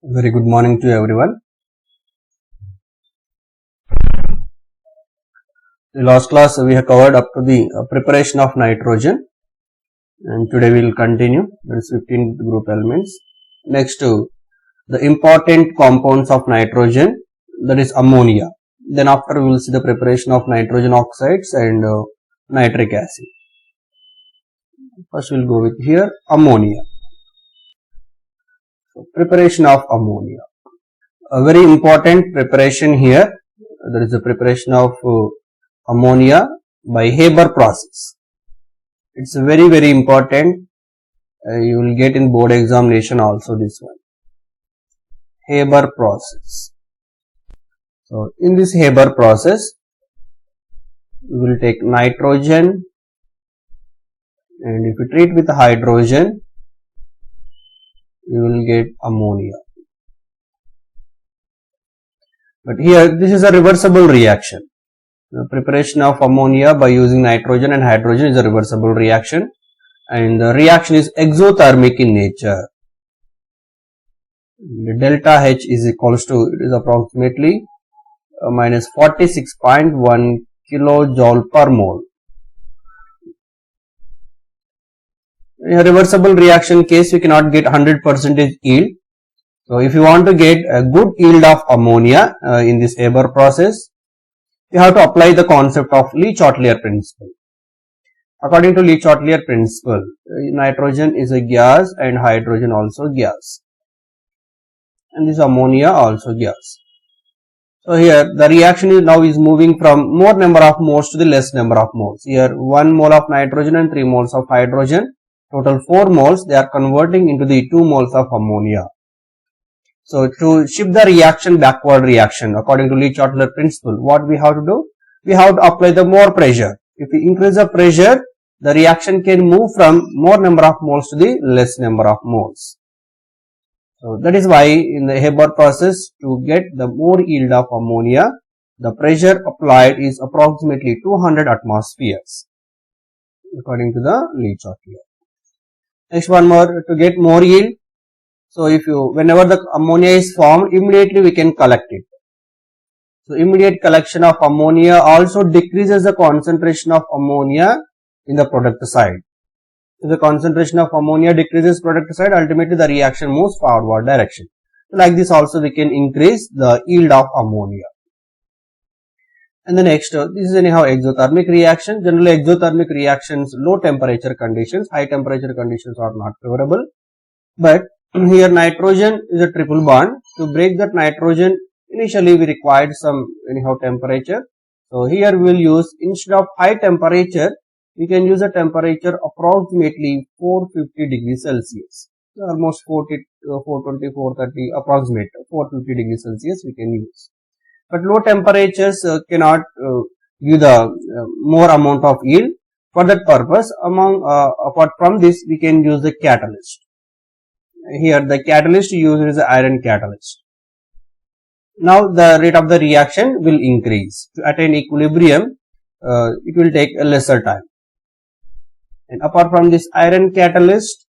Very good morning to everyone. The last class we have covered up to the preparation of nitrogen, and today we will continue. There is 15 group elements. Next, the important compounds of nitrogen, that is ammonia. Then after we will see the preparation of nitrogen oxides and nitric acid. First we will go with here ammonia. So, preparation of ammonia. A very important preparation here. There is the preparation of ammonia by Haber process. It's very important. You will get in board examination also this one. Haber process. So in this Haber process, we will take nitrogen, and if we treat with hydrogen, we will get ammonia. But here this is a reversible reaction. The preparation of ammonia by using nitrogen and hydrogen is a reversible reaction, and the reaction is exothermic in nature. The delta H is equals to, it is approximately minus 46.1 kilojoule per mole. In a reversible reaction case, we cannot get 100% yield. So if you want to get a good yield of ammonia in this Haber process, you have to apply the concept of Le Chatelier principle. According to Le Chatelier principle, nitrogen is a gas and hydrogen also gas, and this ammonia also gas. So here the reaction is now moving from more number of moles to the less number of moles. Here 1 mole of nitrogen and 3 moles of hydrogen, total 4 moles, they are converting into the 2 moles of ammonia. So to shift the reaction backward reaction according to Le Chatelier principle, what we have to do? We have to apply the more pressure. If we increase the pressure, the reaction can move from more number of moles to the less number of moles. So that is why in the Haber process, to get the more yield of ammonia, the pressure applied is approximately 200 atmospheres according to the Le Chatelier. Next one more, to get more yield. So whenever the ammonia is formed, immediately we can collect it. So immediate collection of ammonia also decreases the concentration of ammonia in the product side. If the concentration of ammonia decreases product side, ultimately the reaction moves forward direction. So like this also we can increase the yield of ammonia. And the next, this is anyhow exothermic reaction. Generally exothermic reactions, low temperature conditions, high temperature conditions are not favorable. But here nitrogen is a triple bond. To break that nitrogen, initially we required some anyhow temperature. So here we will use, instead of high temperature, we can use a temperature approximately 450 degrees Celsius. Almost 420, 430, approximate 450 degrees Celsius we can use. But low temperatures cannot give the more amount of yield. For that purpose, apart from this, we can use the catalyst. Here the catalyst used is the iron catalyst. Now the rate of the reaction will increase. To attain equilibrium, it will take a lesser time. And apart from this iron catalyst,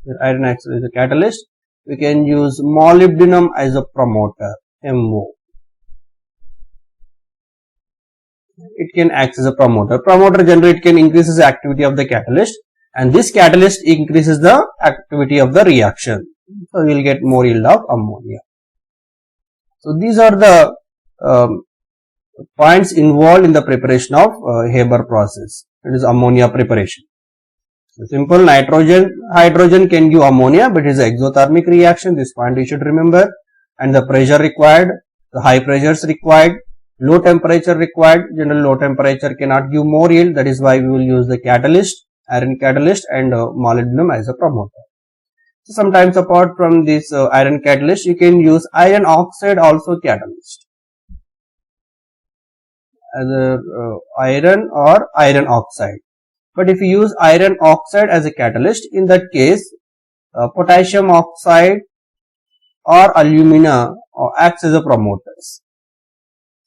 the iron acts as a catalyst, we can use molybdenum as a promoter, MO. It can act as a promoter. Promoter generally it can increase the activity of the catalyst, and this catalyst increases the activity of the reaction. So we will get more yield of ammonia. So these are the points involved in the preparation of Haber process. It is ammonia preparation. So simple, hydrogen can give ammonia, but it is an exothermic reaction. This point you should remember. And the pressure required, the high pressures required, low temperature required. Generally low temperature cannot give more yield. That is why we will use the catalyst, iron catalyst, and molybdenum as a promoter. So sometimes apart from this iron catalyst, you can use iron oxide also catalyst. As iron or iron oxide. But if you use iron oxide as a catalyst, in that case potassium oxide or alumina acts as a promoters,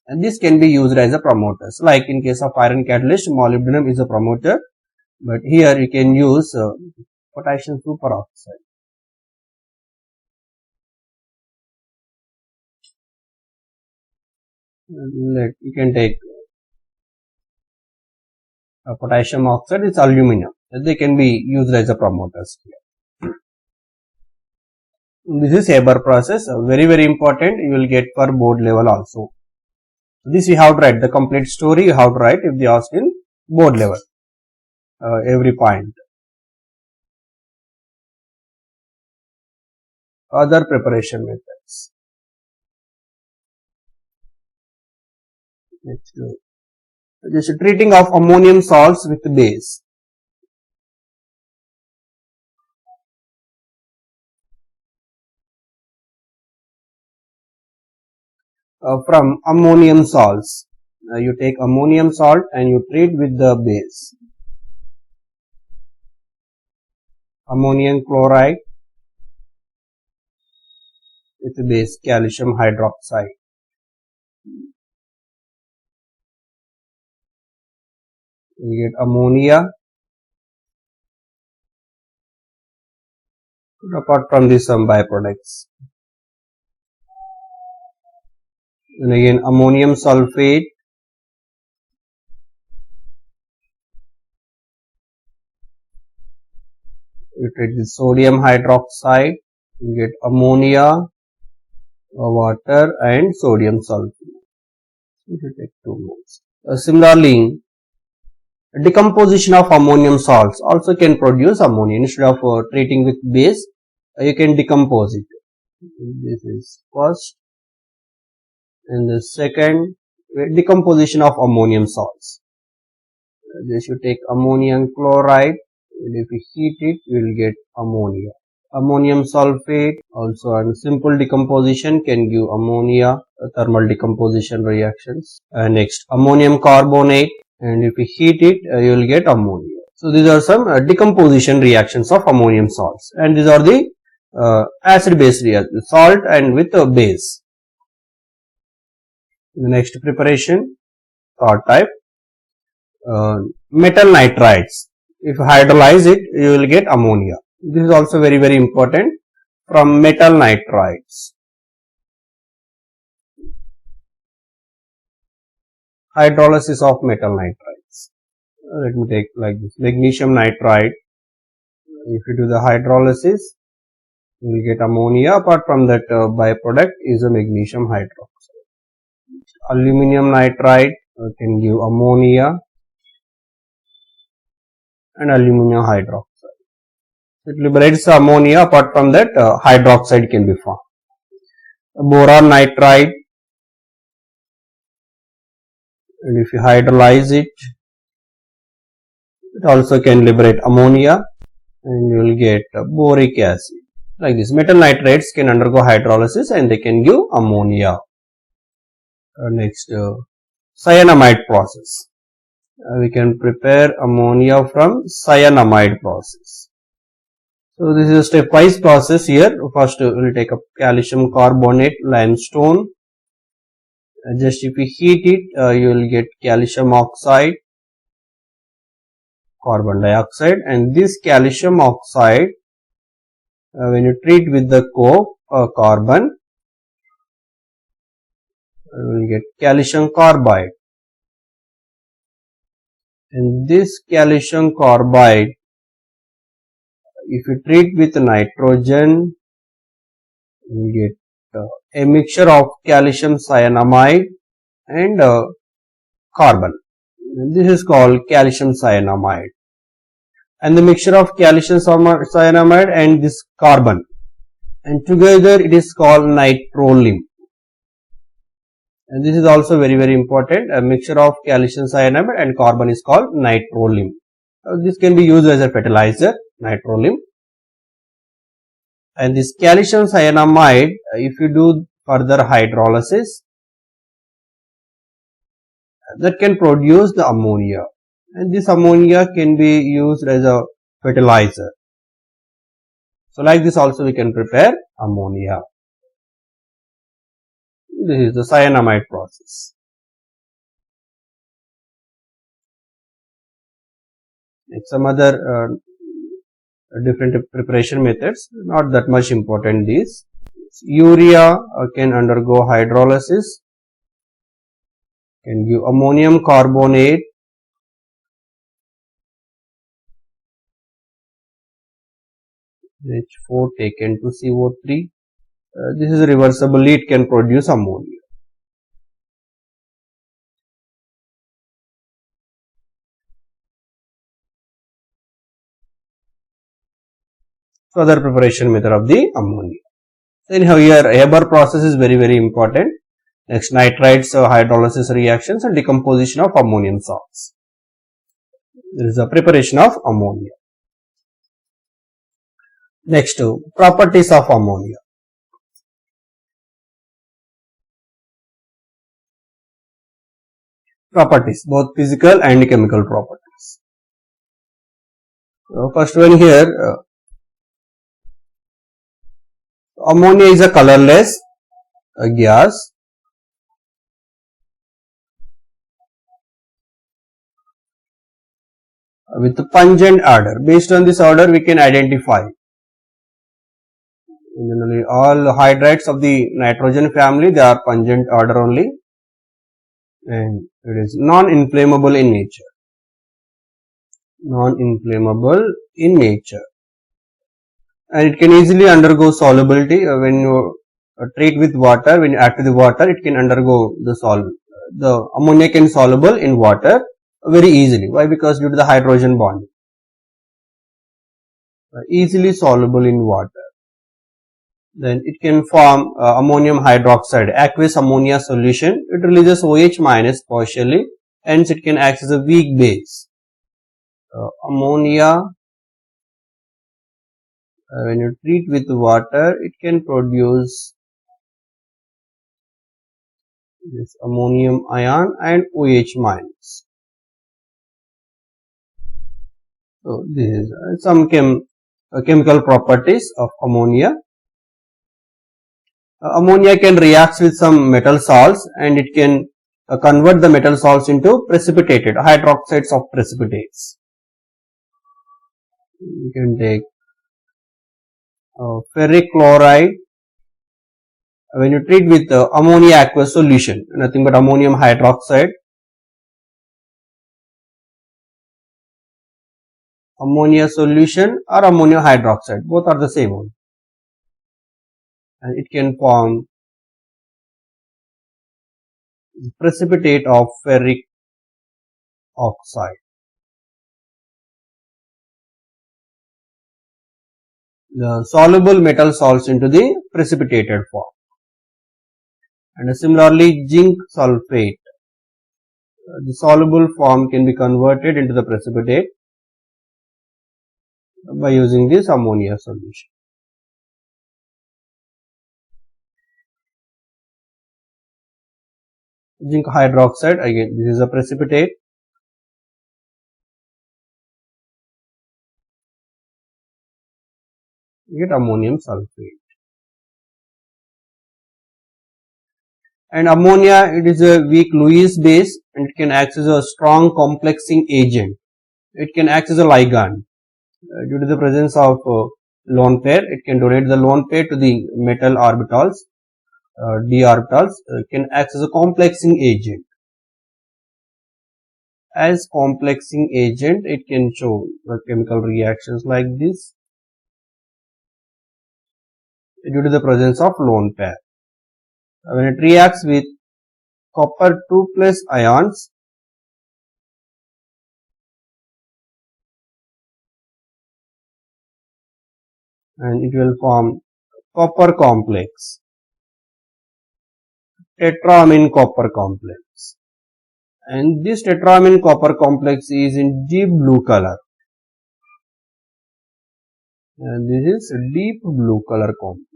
and this can be used as a promoters. Like in case of iron catalyst, molybdenum is a promoter, but here you can use potassium superoxide. You can take potassium oxide, it's aluminum. They can be used as a promoters here. This is Haber process, very important. You will get for board level also. This you have to write the complete story. You have to write if they ask in board level, every point. Other preparation methods. Next, just treating of ammonium salts with base. From ammonium salts, you take ammonium salt and you treat with the base. Ammonium chloride with the base calcium hydroxide. You get ammonia. Apart from this, some byproducts. And again, ammonium sulfate. You treat with sodium hydroxide. You get ammonia, water, and sodium sulfate. You take 2 moles. Similarly, decomposition of ammonium salts also can produce ammonia. Instead of treating with base, you can decompose it. This is first, and the second, decomposition of ammonium salts. This you take ammonium chloride, and if you heat it, you will get ammonia. Ammonium sulfate also, and simple decomposition can give ammonia, thermal decomposition reactions. Next, ammonium carbonate, and if you heat it, you will get ammonia. So these are some decomposition reactions of ammonium salts, and these are the acid base reactions, salt and with a base. The next preparation, third type, metal nitrides. If you hydrolyze it, you will get ammonia. This is also very important. From metal nitrides. Hydrolysis of metal nitrides. Let me take like this. Magnesium nitride. If you do the hydrolysis, you will get ammonia. Apart from that, byproduct is a magnesium hydroxide. Aluminum nitride can give ammonia and aluminum hydroxide. It liberates ammonia. Apart from that, hydroxide can be formed. Boron nitride, and if you hydrolyze it, it also can liberate ammonia, and you will get boric acid. Like this, metal nitrates can undergo hydrolysis and they can give ammonia. Next, cyanamide process. We can prepare ammonia from cyanamide process. So this is a stepwise process here. First we will take up calcium carbonate, limestone. Just if you heat it, you will get calcium oxide, carbon dioxide, and this calcium oxide, when you treat with the coke carbon, you will get calcium carbide. And this calcium carbide, if you treat with nitrogen, you get a mixture of calcium cyanamide and carbon. This is called calcium cyanamide. And the mixture of calcium cyanamide and this carbon, and together it is called nitrolim. And this is also very important. A mixture of calcium cyanamide and carbon is called nitrolim. This can be used as a fertilizer, nitrolim. And this calcium cyanamide, if you do further hydrolysis, that can produce the ammonia, and this ammonia can be used as a fertilizer. So like this also we can prepare ammonia. This is the cyanamide process. Some other different preparation methods, not that much important. These urea can undergo hydrolysis, Can give ammonium carbonate, H4 taken to CO3. This is reversibly, it can produce ammonia. Further preparation method of the ammonia. So anyhow, here Haber process is very important. Next, nitrites, hydrolysis reactions and decomposition of ammonium salts. There is a preparation of ammonia. Next, properties of ammonia. Properties, both physical and chemical properties. First one here, ammonia is a colorless gas. With pungent odor. Based on this odor, we can identify. Generally, all hydrides of the nitrogen family, they are pungent odor only, and it is non-inflammable in nature. Non-inflammable in nature, and it can easily undergo solubility when you treat with water. When you add to the water, it can undergo the ammonia can soluble in water very easily. Why? Because due to the hydrogen bond, easily soluble in water. Then it can form ammonium hydroxide, aqueous ammonia solution. It releases OH minus partially, hence it can act as a weak base. Ammonia, when you treat with water, it can produce this ammonium ion and OH minus. So this is some chemical properties of ammonia. Ammonia can react with some metal salts, and it can convert the metal salts into precipitated hydroxides of precipitates. You can take ferric chloride. When you treat with ammonia aqueous solution, nothing but ammonium hydroxide, ammonia solution or ammonium hydroxide, both are the same one. And it can form precipitate of ferric oxide. The soluble metal salts into the precipitated form. And similarly, zinc sulfate, the soluble form can be converted into the precipitate by using this ammonia solution. Zinc hydroxide, again this is a precipitate. You get ammonium sulfate. And ammonia, it is a weak Lewis base, and it can act as a strong complexing agent. It can act as a ligand. Due to the presence of lone pair, it can donate the lone pair to the metal orbitals, d orbitals, can act as a complexing agent. As complexing agent, it can show chemical reactions like this due to the presence of lone pair. When it reacts with copper 2+ ions, and it will form copper complex, tetraamine copper complex, and this tetraamine copper complex is in deep blue color, and this is a deep blue color complex.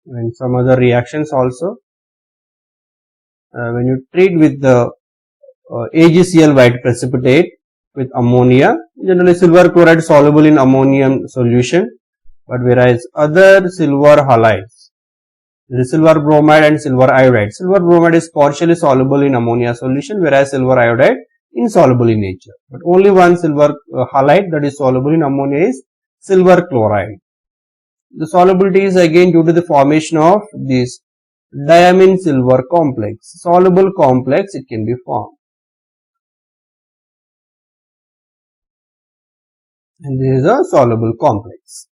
And some other reactions also, when you treat with the AgCl white precipitate with ammonia, generally silver chloride soluble in ammonium solution, but whereas other silver halides, there is silver bromide and silver iodide. Silver bromide is partially soluble in ammonia solution, whereas silver iodide insoluble in nature. But only one silver halide that is soluble in ammonia is silver chloride. The solubility is again due to the formation of this diamine silver complex, soluble complex it can be formed. And this is a soluble complex.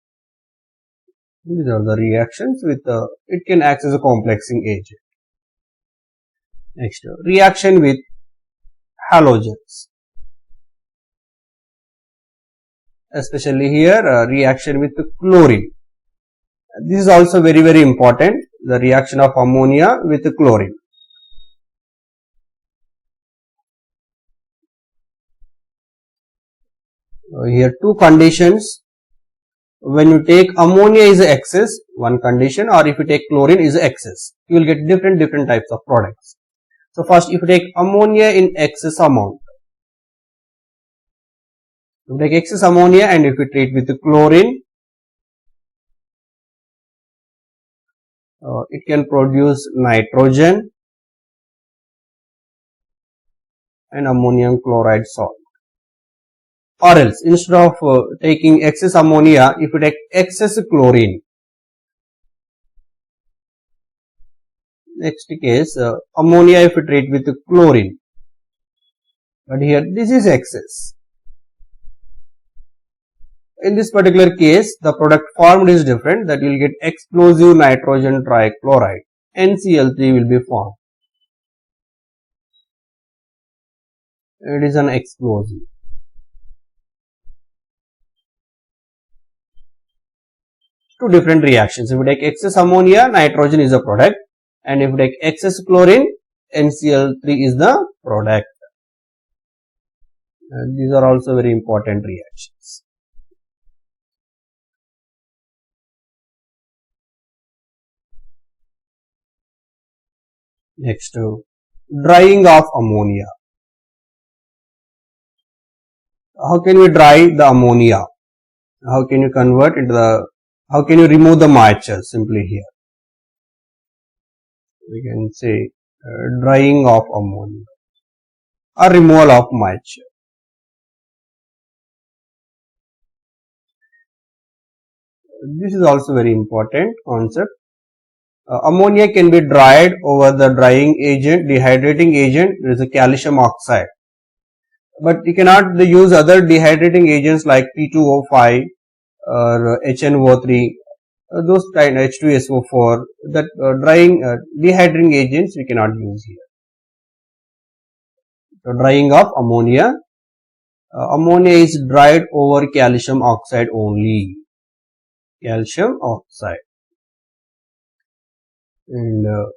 These are the reactions with it can act as a complexing agent. Next, reaction with halogens. Especially here, reaction with chlorine. This is also very important, the reaction of ammonia with chlorine. Here two conditions. When you take ammonia is excess, one condition, or if you take chlorine is excess, you will get different types of products. So first, if you take ammonia in excess amount, you take excess ammonia and if you treat with chlorine, it can produce nitrogen and ammonium chloride salt. Or else, instead of taking excess ammonia, if you take excess chlorine. Next case, ammonia if you treat with chlorine. But here, this is excess. In this particular case, the product formed is different, that you will get explosive nitrogen trichloride. NCl3 will be formed. It is an explosive. Two different reactions. If you take excess ammonia, nitrogen is a product, and if you take excess chlorine, NCl3 is the product. And these are also very important reactions. Next, drying of ammonia. How can we dry the ammonia? How can you convert into the, how can you remove the moisture? Simply here, we can say drying of ammonia or removal of moisture. This is also very important concept. Ammonia can be dried over the drying agent, dehydrating agent, there is a calcium oxide. But you cannot use other dehydrating agents like P2O5 or HNO3, those kind H2SO4, that drying, dehydrating agents we cannot use here. So drying of ammonia, ammonia is dried over calcium oxide only, calcium oxide. And you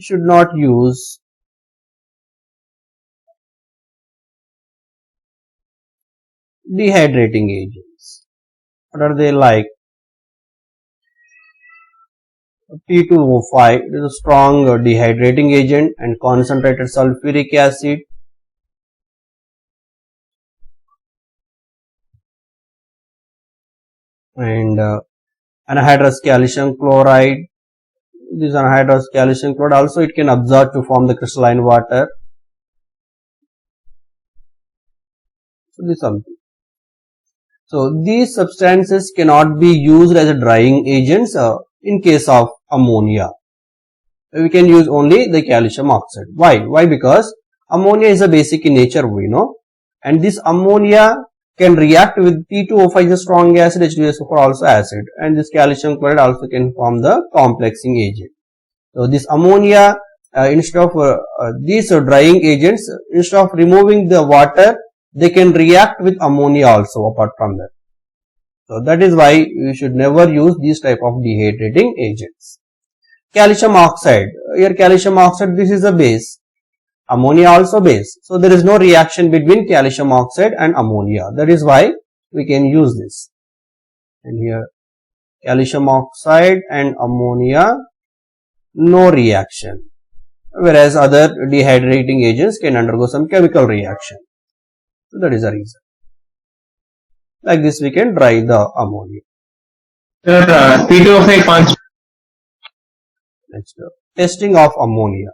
should not use dehydrating agents. What are they like? P2O5 is a strong dehydrating agent, and concentrated sulfuric acid, and anhydrous calcium chloride. This anhydrous calcium chloride also it can absorb to form the crystalline water. So this is something. So these substances cannot be used as a drying agents in case of ammonia. We can use only the calcium oxide. Why? Why? Because ammonia is a basic in nature, we know, and this ammonia can react with P2O5 is a strong acid, H2SO4 also acid, and this calcium chloride also can form the complexing agent. So this ammonia, instead of these drying agents, instead of removing the water, they can react with ammonia also apart from that. So that is why you should never use these type of dehydrating agents. Calcium oxide, here calcium oxide, this is a base, ammonia also base. So there is no reaction between calcium oxide and ammonia. That is why we can use this. And here calcium oxide and ammonia, no reaction. Whereas other dehydrating agents can undergo some chemical reaction. So that is the reason. Like this we can dry the ammonia. P2O5 Next, testing of ammonia.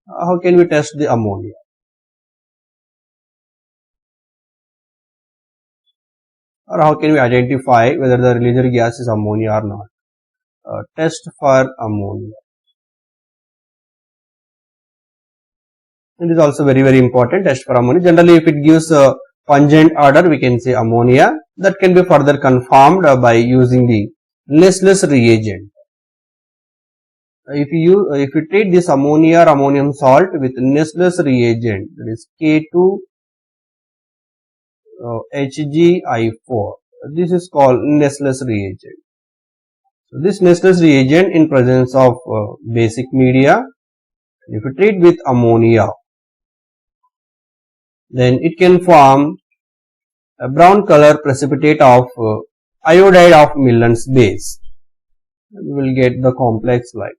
How can we test the ammonia? Or how can we identify whether the released gas is ammonia or not? test for ammonia. It is also very important test for ammonia. Generally, if it gives a pungent odor, we can say ammonia. That can be further confirmed by using the Nessler's reagent. If you treat this ammonia or ammonium salt with Nessler's reagent, that is K2 HgI4. This is called Nessler's reagent. So this Nessler's reagent in presence of basic media, if you treat with ammonia, then it can form a brown color precipitate of iodide of Millen's base. We will get the complex like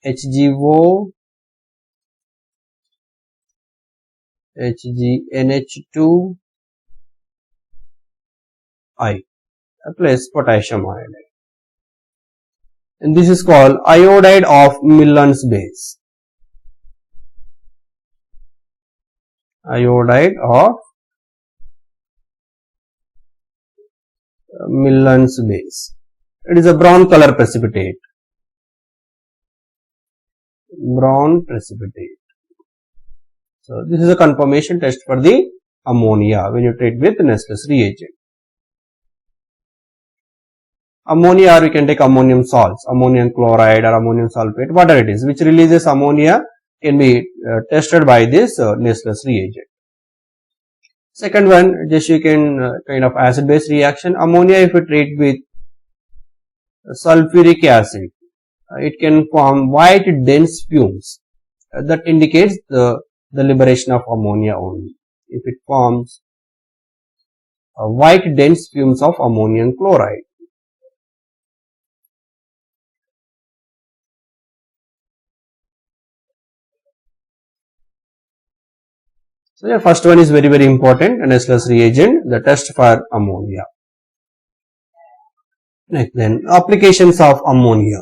HgO, HgNH2, I plus potassium iodide. And this is called iodide of Millen's base. Iodide of Millen's base. It is a brown color precipitate. Brown precipitate. So this is a confirmation test for the ammonia when you treat with Nessler's reagent. Ammonia, or we can take ammonium salts, ammonium chloride or ammonium sulfate, whatever it is, which releases ammonia, can be tested by this Nessler's reagent. Second one, just you can kind of acid-base reaction. Ammonia, if you treat with sulfuric acid, it can form white dense fumes. That indicates the liberation of ammonia only. If it forms white dense fumes of ammonium chloride. So the first one is very important, Nessler's reagent, the test for ammonia. Next then, applications of ammonia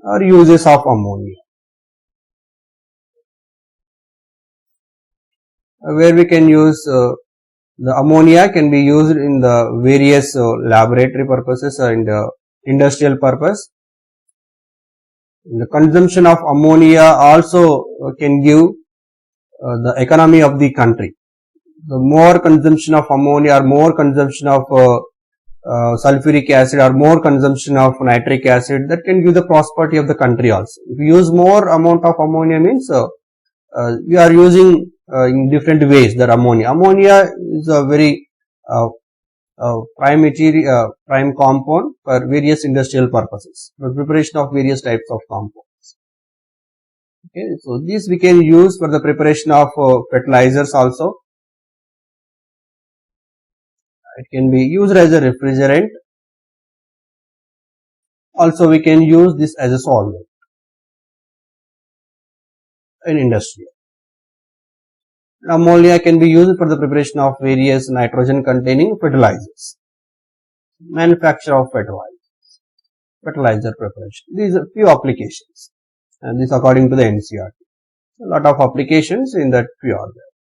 or uses of ammonia. Where we can use the ammonia can be used in the various laboratory purposes and industrial purpose. The consumption of ammonia also can give the economy of the country. The more consumption of ammonia or more consumption of sulfuric acid or more consumption of nitric acid, that can give the prosperity of the country also. If you use more amount of ammonia means we are using in different ways that ammonia. Ammonia is a very prime material, prime compound for various industrial purposes, for preparation of various types of compounds. Okay, so this we can use for the preparation of fertilizers also. It can be used as a refrigerant. Also, we can use this as a solvent in industry. Ammonia can be used for the preparation of various nitrogen containing fertilizers. Manufacture of fertilizers. Fertilizer preparation. These are few applications. And this according to the NCERT. A lot of applications in that few are there.